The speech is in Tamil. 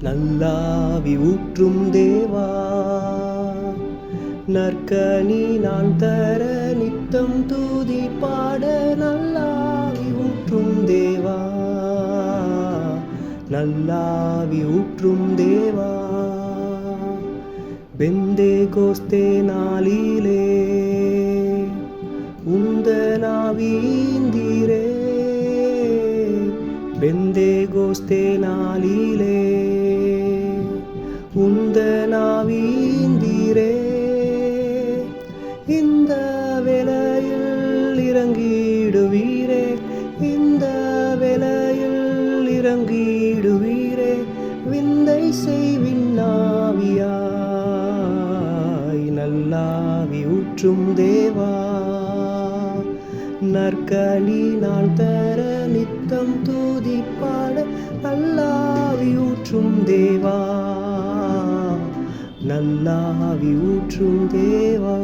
நல்லாவி ஊற்றும் தேவா, நற்கனி நான் தர நித்தம் தூதி பாட. நல்லாவி ஊற்றும் தேவா, நல்லாவி ஊற்றும் தேவா. பெந்தேகோஸ்தே நாளிலே உந்தனாவீந்தீரே, பெந்தேகோஸ்தே நாளிலே உந்தனாவீந்தீரே. இந்த வேளையில் இறங்கிடுவீரே, இந்த வேளையில் இறங்கிடுவீரே. விந்தை செய்வின்னாவியாய் நல்லாவி ஊற்றும் தேவா, நற்கனி நான் தர நித்தம் தூதி பாட. நல்லாவி ஊற்றும் தேவா, நல்லாவி ஊற்றும் தேவா.